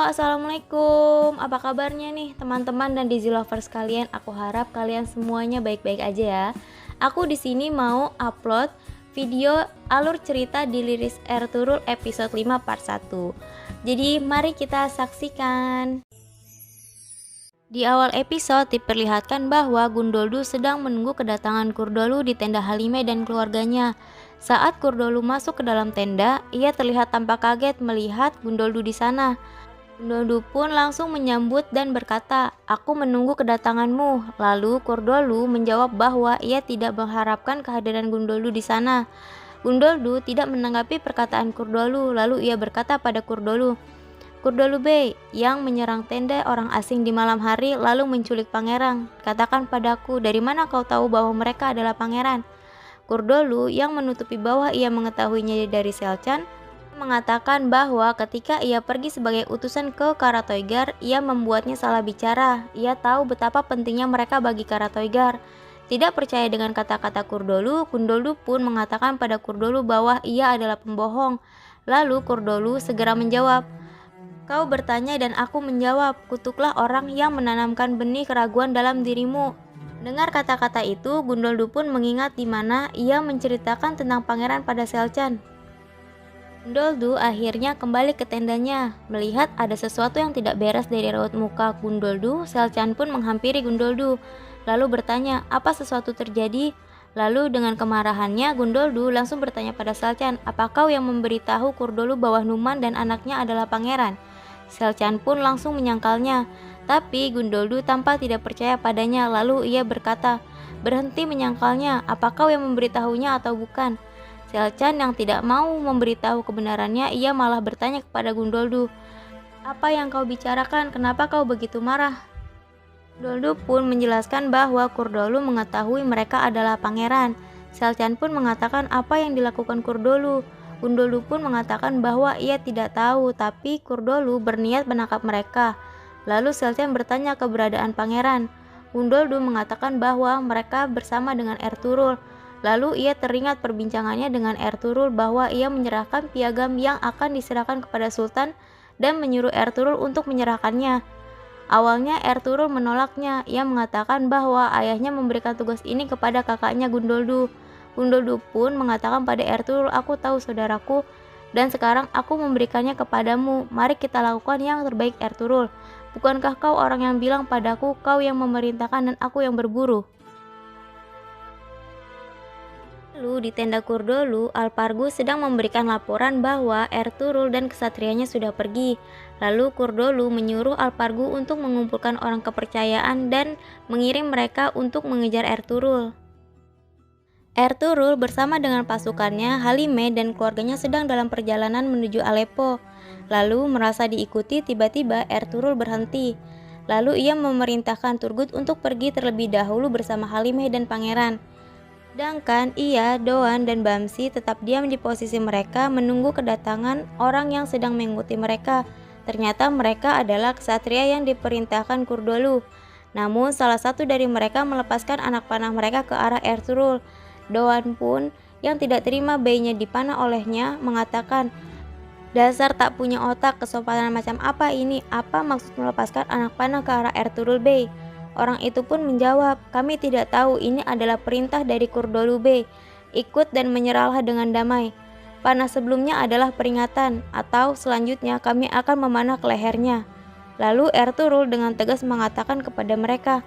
Assalamualaikum. Apa kabarnya nih teman-teman dan Dizzy lovers kalian? Aku harap kalian semuanya baik-baik aja ya. Aku di sini mau upload video alur cerita di Liris Ertugrul episode 5 part 1. Jadi mari kita saksikan. Di awal episode diperlihatkan bahwa Gundoldu sedang menunggu kedatangan Kurdolu di tenda Halime dan keluarganya. Saat Kurdolu masuk ke dalam tenda, ia terlihat tampak kaget melihat Gundoldu di sana. Gundoldu pun langsung menyambut dan berkata, "Aku menunggu kedatanganmu." Lalu Kurdolu menjawab bahwa ia tidak mengharapkan kehadiran Gundoldu di sana. Gundoldu tidak menanggapi perkataan Kurdolu, lalu ia berkata pada Kurdolu, "Kurdolu Bey yang menyerang tenda orang asing di malam hari lalu menculik pangeran. Katakan padaku, dari mana kau tahu bahwa mereka adalah pangeran?" Kurdolu yang menutupi bahwa ia mengetahuinya dari Selcan mengatakan bahwa ketika ia pergi sebagai utusan ke Karatoygar, ia membuatnya salah bicara. Ia tahu betapa pentingnya mereka bagi Karatoygar. Tidak percaya dengan kata-kata Kurdolu, Gundoldu pun mengatakan pada Kurdolu bahwa ia adalah pembohong. Lalu Kurdolu segera menjawab, "Kau bertanya dan aku menjawab, kutuklah orang yang menanamkan benih keraguan dalam dirimu." Dengar kata-kata itu, Gundoldu pun mengingat di mana ia menceritakan tentang pangeran pada Selcan. Gundoldu akhirnya kembali ke tendanya. Melihat ada sesuatu yang tidak beres dari raut muka Gundoldu, Selcan pun menghampiri Gundoldu, lalu bertanya, "Apa sesuatu terjadi?" Lalu dengan kemarahannya, Gundoldu langsung bertanya pada Selcan, "Apa kau yang memberitahu Kurdolu bahwa Numan dan anaknya adalah pangeran?" Selcan pun langsung menyangkalnya, tapi Gundoldu tampak tidak percaya padanya. Lalu ia berkata, "Berhenti menyangkalnya, apa kau yang memberitahunya atau bukan?" Selcan yang tidak mau memberitahu kebenarannya, ia malah bertanya kepada Gundoldu, "Apa yang kau bicarakan? Kenapa kau begitu marah?" Gundoldu pun menjelaskan bahwa Kurdolu mengetahui mereka adalah pangeran. Selcan pun mengatakan apa yang dilakukan Kurdolu. Gundoldu pun mengatakan bahwa ia tidak tahu, tapi Kurdolu berniat menangkap mereka. Lalu Selcan bertanya keberadaan pangeran. Gundoldu mengatakan bahwa mereka bersama dengan Ertugrul. Lalu ia teringat perbincangannya dengan Ertugrul bahwa ia menyerahkan piagam yang akan diserahkan kepada Sultan dan menyuruh Ertugrul untuk menyerahkannya. Awalnya Ertugrul menolaknya. Ia mengatakan bahwa ayahnya memberikan tugas ini kepada kakaknya Gundoldu. Gundoldu pun mengatakan pada Ertugrul, "Aku tahu saudaraku, dan sekarang aku memberikannya kepadamu. Mari kita lakukan yang terbaik Ertugrul. Bukankah kau orang yang bilang padaku, kau yang memerintahkan dan aku yang berburu?" Lalu di tenda Kurdolu, Alpargu sedang memberikan laporan bahwa Ertugrul dan kesatrianya sudah pergi. Lalu Kurdolu menyuruh Alpargu untuk mengumpulkan orang kepercayaan dan mengirim mereka untuk mengejar Ertugrul. Ertugrul bersama dengan pasukannya, Halime dan keluarganya sedang dalam perjalanan menuju Aleppo. Lalu merasa diikuti, tiba-tiba Ertugrul berhenti. Lalu ia memerintahkan Turgut untuk pergi terlebih dahulu bersama Halime dan pangeran. Sedangkan ia, Doan, dan Bamsi tetap diam di posisi mereka menunggu kedatangan orang yang sedang mengikuti mereka. Ternyata mereka adalah ksatria yang diperintahkan Kurdolu. Namun salah satu dari mereka melepaskan anak panah mereka ke arah Ertugrul. Doan pun yang tidak terima bayinya dipanah olehnya mengatakan, "Dasar tak punya otak, kesopanan macam apa ini? Apa maksud melepaskan anak panah ke arah Ertugrul Bey?" Orang itu pun menjawab, "Kami tidak tahu, ini adalah perintah dari Kurdolu Bey. Ikut dan menyerahlah dengan damai. Panah sebelumnya adalah peringatan, atau selanjutnya kami akan memanah ke lehernya." Lalu Ertugrul dengan tegas mengatakan kepada mereka,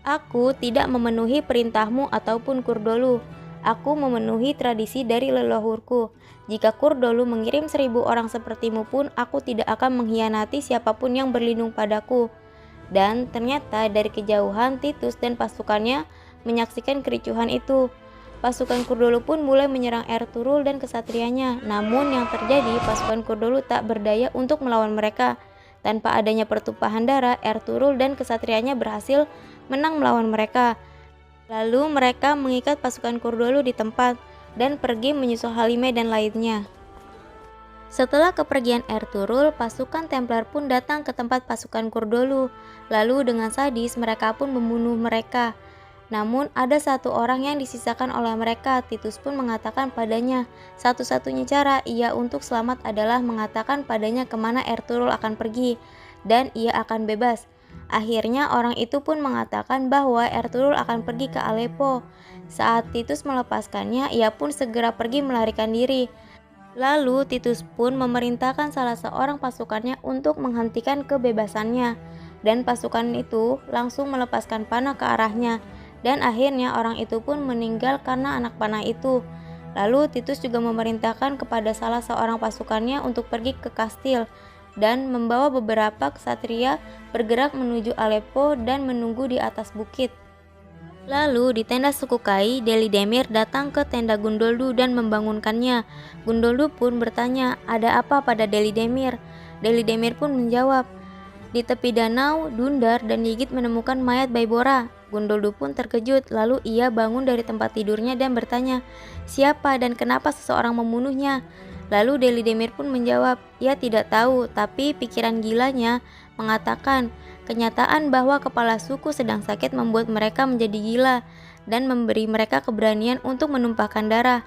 "Aku tidak memenuhi perintahmu ataupun Kurdolu. Aku memenuhi tradisi dari leluhurku. Jika Kurdolu mengirim 1000 orang sepertimu pun, aku tidak akan mengkhianati siapapun yang berlindung padaku." Dan ternyata dari kejauhan Titus dan pasukannya menyaksikan kericuhan itu. Pasukan Kurdolu pun mulai menyerang Ertugrul dan kesatrianya. Namun yang terjadi, pasukan Kurdolu tak berdaya untuk melawan mereka. Tanpa adanya pertumpahan darah, Ertugrul dan kesatrianya berhasil menang melawan mereka. Lalu mereka mengikat pasukan Kurdolu di tempat dan pergi menyusul Halime dan lainnya. Setelah kepergian Ertugrul, pasukan Templar pun datang ke tempat pasukan Kurdolu. Lalu dengan sadis mereka pun membunuh mereka. Namun ada satu orang yang disisakan oleh mereka. Titus pun mengatakan padanya, satu-satunya cara ia untuk selamat adalah mengatakan padanya kemana Ertugrul akan pergi, dan ia akan bebas. Akhirnya orang itu pun mengatakan bahwa Ertugrul akan pergi ke Aleppo. Saat Titus melepaskannya, ia pun segera pergi melarikan diri. Lalu Titus pun memerintahkan salah seorang pasukannya untuk menghentikan kebebasannya, dan pasukan itu langsung melepaskan panah ke arahnya. Dan akhirnya orang itu pun meninggal karena anak panah itu. Lalu Titus juga memerintahkan kepada salah seorang pasukannya untuk pergi ke kastil dan membawa beberapa ksatria bergerak menuju Aleppo dan menunggu di atas bukit. Lalu di tenda suku Kai, Delidemir datang ke tenda Gundoldu dan membangunkannya. Gundoldu pun bertanya, ada apa pada Delidemir? Delidemir pun menjawab, di tepi danau, Dundar dan Yigit menemukan mayat Baibora. Gundoldu pun terkejut, lalu ia bangun dari tempat tidurnya dan bertanya, siapa dan kenapa seseorang membunuhnya? Lalu Delidemir pun menjawab, ia tidak tahu, tapi pikiran gilanya mengatakan, kenyataan bahwa kepala suku sedang sakit membuat mereka menjadi gila dan memberi mereka keberanian untuk menumpahkan darah.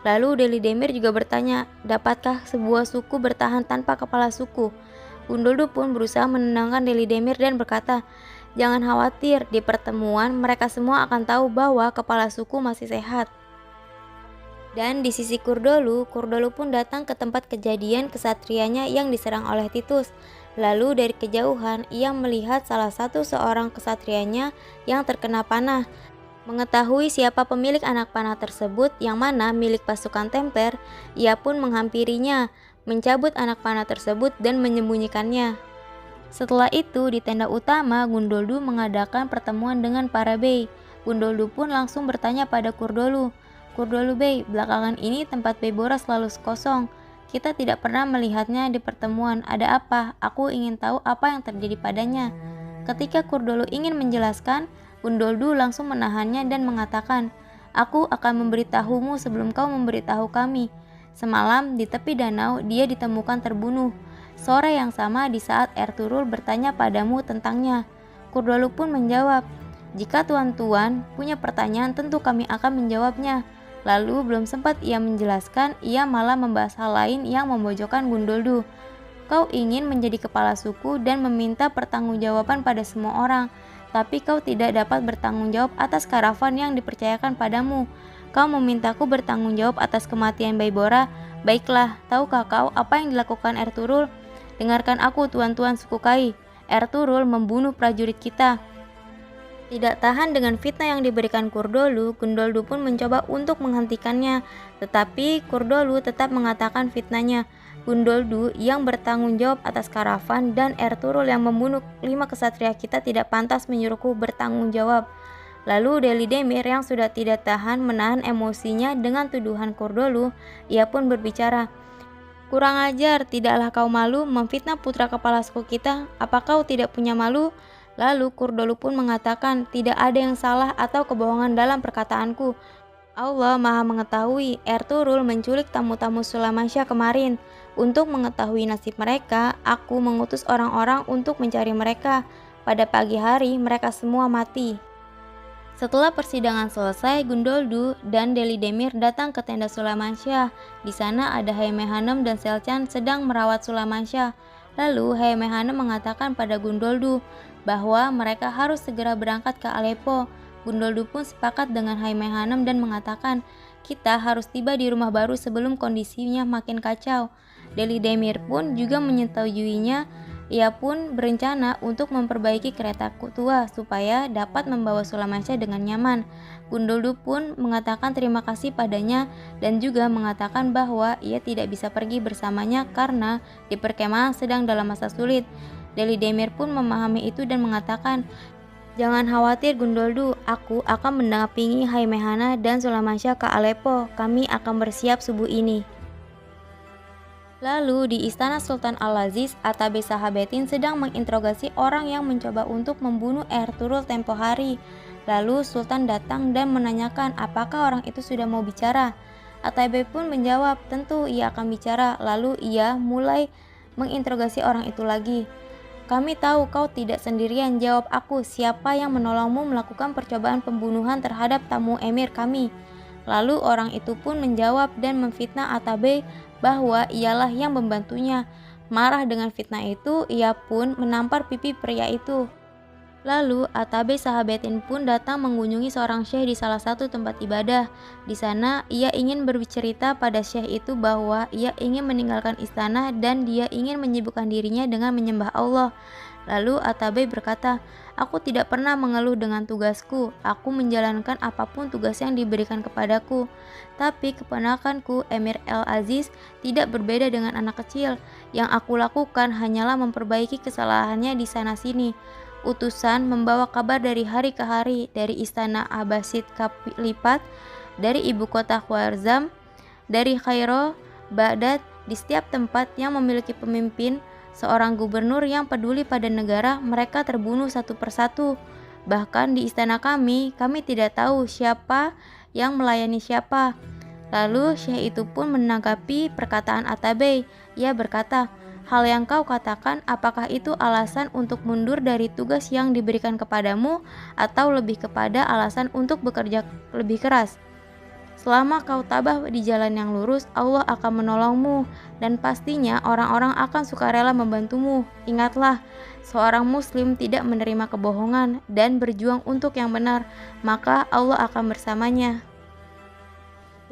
Lalu Delidemir juga bertanya, dapatkah sebuah suku bertahan tanpa kepala suku? Gundoldu pun berusaha menenangkan Delidemir dan berkata, jangan khawatir, di pertemuan mereka semua akan tahu bahwa kepala suku masih sehat. Dan di sisi Kurdolu pun datang ke tempat kejadian kesatrianya yang diserang oleh Titus. Lalu dari kejauhan ia melihat salah satu seorang kesatrianya yang terkena panah. Mengetahui siapa pemilik anak panah tersebut yang mana milik pasukan Templar, ia pun menghampirinya, mencabut anak panah tersebut dan menyembunyikannya. Setelah itu di tenda utama Gundoldu mengadakan pertemuan dengan para bey. Gundoldu pun langsung bertanya pada Kurdolu, Kurdolu bey, belakangan ini tempat Baibora selalu kosong. Kita tidak pernah melihatnya di pertemuan. Ada apa? Aku ingin tahu apa yang terjadi padanya. Ketika Kurdolu ingin menjelaskan, Gundoldu langsung menahannya dan mengatakan, aku akan memberitahumu sebelum kau memberitahu kami. Semalam di tepi danau dia ditemukan terbunuh. Sore yang sama di saat Ertugrul bertanya padamu tentangnya. Kurdolu pun menjawab, jika tuan-tuan punya pertanyaan tentu kami akan menjawabnya. Lalu belum sempat ia menjelaskan, ia malah membahas hal lain yang memojokkan Gundoldu. Kau ingin menjadi kepala suku dan meminta pertanggungjawaban pada semua orang, tapi kau tidak dapat bertanggung jawab atas karavan yang dipercayakan padamu. Kau memintaku bertanggung jawab atas kematian Baibora. Baiklah, tahukah kau apa yang dilakukan Ertugrul? Dengarkan aku tuan-tuan suku Kai. Ertugrul membunuh prajurit kita. Tidak tahan dengan fitnah yang diberikan Kurdolu, Gundoldu pun mencoba untuk menghentikannya, tetapi Kurdolu tetap mengatakan fitnahnya. Gundoldu yang bertanggung jawab atas karavan dan Ertugrul yang membunuh 5 kesatria kita tidak pantas menyuruhku bertanggung jawab. Lalu Delidemir yang sudah tidak tahan menahan emosinya dengan tuduhan Kurdolu, ia pun berbicara, kurang ajar, tidaklah kau malu memfitnah putra kepala suku kita? Apa kau tidak punya malu? Lalu Kurdolu pun mengatakan, tidak ada yang salah atau kebohongan dalam perkataanku. Allah Maha mengetahui, Ertugrul menculik tamu-tamu Sulamasya kemarin. Untuk mengetahui nasib mereka, aku mengutus orang-orang untuk mencari mereka. Pada pagi hari, mereka semua mati. Setelah persidangan selesai, Gundoldu dan Delidemir datang ke tenda Sulamasya. Di sana ada Haime Hanem dan Selcan sedang merawat Sulamasya. Lalu Haime Hanem mengatakan pada Gundoldu bahwa mereka harus segera berangkat ke Aleppo. Gundoldu pun sepakat dengan Haime Hanem dan mengatakan, kita harus tiba di rumah baru sebelum kondisinya makin kacau. Delidemir pun juga menyetujuinya. Ia pun berencana untuk memperbaiki kereta tua supaya dapat membawa Sulamasya dengan nyaman. Gundoldu pun mengatakan terima kasih padanya dan juga mengatakan bahwa ia tidak bisa pergi bersamanya karena di perkemahan sedang dalam masa sulit. Delidemir pun memahami itu dan mengatakan, jangan khawatir Gundoldu, aku akan mendampingi Haime Hana dan Sulamasya ke Aleppo. Kami akan bersiap subuh ini. Lalu di istana Sultan Al-Aziz, Atabe Sahabetin sedang menginterogasi orang yang mencoba untuk membunuh Ertugrul tempo hari. Lalu Sultan datang dan menanyakan apakah orang itu sudah mau bicara. Atabe pun menjawab, tentu ia akan bicara. Lalu ia mulai menginterogasi orang itu lagi. Kami tahu kau tidak sendirian, jawab aku. Siapa yang menolongmu melakukan percobaan pembunuhan terhadap tamu emir kami? Lalu orang itu pun menjawab dan memfitnah Atabei bahwa ialah yang membantunya. Marah dengan fitnah itu, ia pun menampar pipi pria itu. Lalu Atabei Sahabatin pun datang mengunjungi seorang syekh di salah satu tempat ibadah. Di sana ia ingin bercerita pada syekh itu bahwa ia ingin meninggalkan istana dan dia ingin menyibukkan dirinya dengan menyembah Allah. Lalu Atabei berkata, "Aku tidak pernah mengeluh dengan tugasku. Aku menjalankan apapun tugas yang diberikan kepadaku. Tapi keponakanku Emir El-Aziz tidak berbeda dengan anak kecil. Yang aku lakukan hanyalah memperbaiki kesalahannya di sana-sini." Utusan membawa kabar dari hari ke hari, dari istana Abbasid Khalifat, dari ibu kota Khwarizm, dari Kairo, Baghdad. Di setiap tempat yang memiliki pemimpin, seorang gubernur yang peduli pada negara, mereka terbunuh satu persatu. Bahkan di istana kami tidak tahu siapa yang melayani siapa. Lalu syekh itu pun menanggapi perkataan Atabei. Ia berkata, "Hal yang kau katakan, apakah itu alasan untuk mundur dari tugas yang diberikan kepadamu atau lebih kepada alasan untuk bekerja lebih keras? Selama kau tabah di jalan yang lurus, Allah akan menolongmu dan pastinya orang-orang akan sukarela membantumu. Ingatlah, seorang muslim tidak menerima kebohongan dan berjuang untuk yang benar, maka Allah akan bersamanya."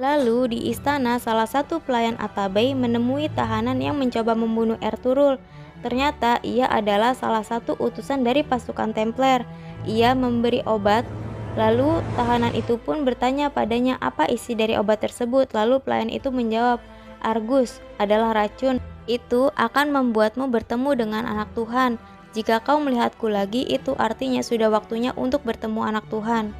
Lalu di istana, salah satu pelayan Atabei menemui tahanan yang mencoba membunuh Ertugrul. Ternyata ia adalah salah satu utusan dari pasukan Templar. Ia memberi obat. Lalu tahanan itu pun bertanya padanya apa isi dari obat tersebut. Lalu pelayan itu menjawab, "Argus adalah racun. Itu akan membuatmu bertemu dengan anak Tuhan. Jika kau melihatku lagi, itu artinya sudah waktunya untuk bertemu anak Tuhan."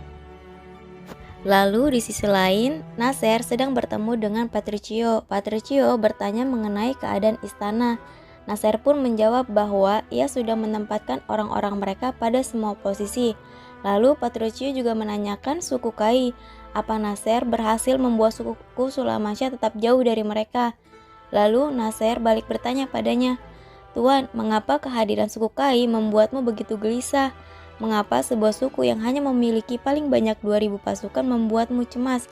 Lalu di sisi lain, Nasser sedang bertemu dengan Patricio. Patricio bertanya mengenai keadaan istana. Nasser pun menjawab bahwa ia sudah menempatkan orang-orang mereka pada semua posisi. Lalu Patricio juga menanyakan suku Kai, apa Nasser berhasil membuat suku Sulamasya tetap jauh dari mereka. Lalu Nasser balik bertanya padanya, "Tuan, mengapa kehadiran suku Kai membuatmu begitu gelisah? Mengapa sebuah suku yang hanya memiliki paling banyak 2000 pasukan membuatmu cemas?"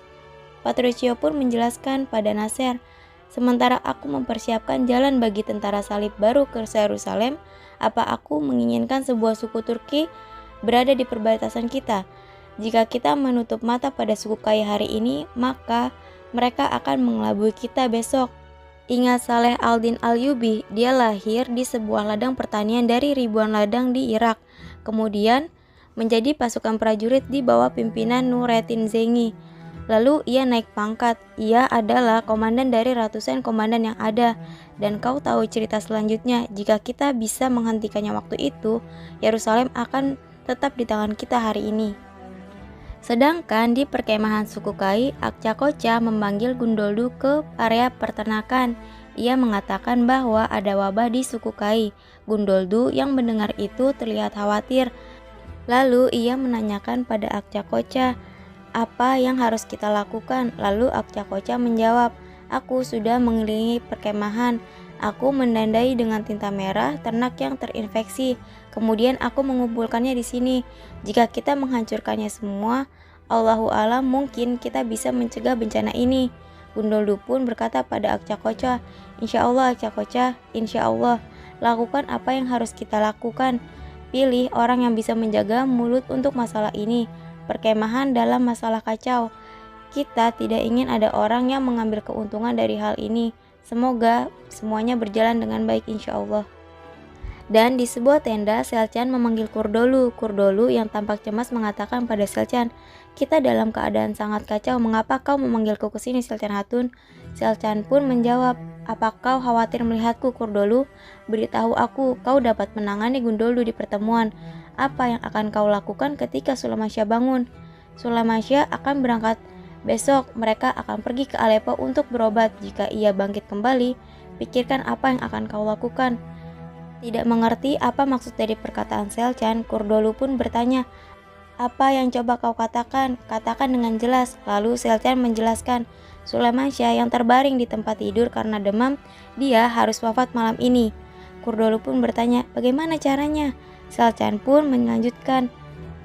Patricio pun menjelaskan pada Nasser, "Sementara aku mempersiapkan jalan bagi tentara salib baru ke Yerusalem, apa aku menginginkan sebuah suku Turki berada di perbatasan kita? Jika kita menutup mata pada suku Kai hari ini, maka mereka akan mengelabui kita besok." Ingat Saleh al-Din al-Ayyubi, dia lahir di sebuah ladang pertanian dari ribuan ladang di Irak. Kemudian menjadi pasukan prajurit di bawah pimpinan Nurettin Zengi. Lalu ia naik pangkat. Ia adalah komandan dari ratusan komandan yang ada. Dan kau tahu cerita selanjutnya, jika kita bisa menghentikannya waktu itu, Yerusalem akan tetap di tangan kita hari ini. Sedangkan di perkemahan suku Kai, Akcakoca memanggil Gundoldu ke area peternakan. Ia mengatakan bahwa ada wabah di suku Kai. Gundoldu yang mendengar itu terlihat khawatir. Lalu ia menanyakan pada Akcakoca, "Apa yang harus kita lakukan?" Lalu Akcakoca menjawab, "Aku sudah mengelilingi perkemahan. Aku menandai dengan tinta merah ternak yang terinfeksi. Kemudian aku mengumpulkannya di sini. Jika kita menghancurkannya semua, Allahu alam mungkin kita bisa mencegah bencana ini." Gundoldu pun berkata pada Akcakoca, "Insya Allah Akcakoca, insya Allah. Lakukan apa yang harus kita lakukan. Pilih orang yang bisa menjaga mulut untuk masalah ini. Perkemahan dalam masalah kacau. Kita tidak ingin ada orang yang mengambil keuntungan dari hal ini. Semoga semuanya berjalan dengan baik insya Allah." Dan di sebuah tenda, Selcan memanggil Kurdolu. Kurdolu yang tampak cemas mengatakan pada Selcan, "Kita dalam keadaan sangat kacau, mengapa kau memanggilku ke sini, Selcan Hatun?" Selcan pun menjawab, "Apa kau khawatir melihatku, Kurdolu? Beritahu aku, kau dapat menangani Gundoldu di pertemuan. Apa yang akan kau lakukan ketika Sulamasya bangun?" "Sulamasya akan berangkat besok. Mereka akan pergi ke Aleppo untuk berobat. Jika ia bangkit kembali, pikirkan apa yang akan kau lakukan." Tidak mengerti apa maksud dari perkataan Selcan, Kurdolu pun bertanya, "Apa yang coba kau katakan? Katakan dengan jelas." Lalu Selcan menjelaskan, "Sulamasya yang terbaring di tempat tidur karena demam, dia harus wafat malam ini." Kurdolu pun bertanya, bagaimana caranya? Selchan pun melanjutkan,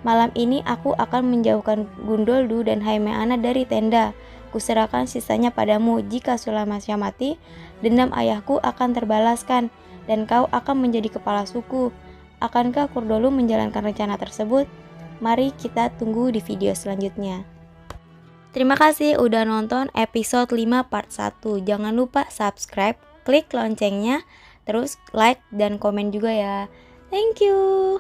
malam ini aku akan menjauhkan Gundoldu dan Haimeana dari tenda. Kuserahkan sisanya padamu. Jika Sulamasya mati, dendam ayahku akan terbalaskan dan kau akan menjadi kepala suku. Akankah Kurdolu menjalankan rencana tersebut? Mari kita tunggu di video selanjutnya. Terima kasih udah nonton episode 5 part 1. Jangan lupa subscribe, klik loncengnya, terus like dan komen juga ya. Thank you.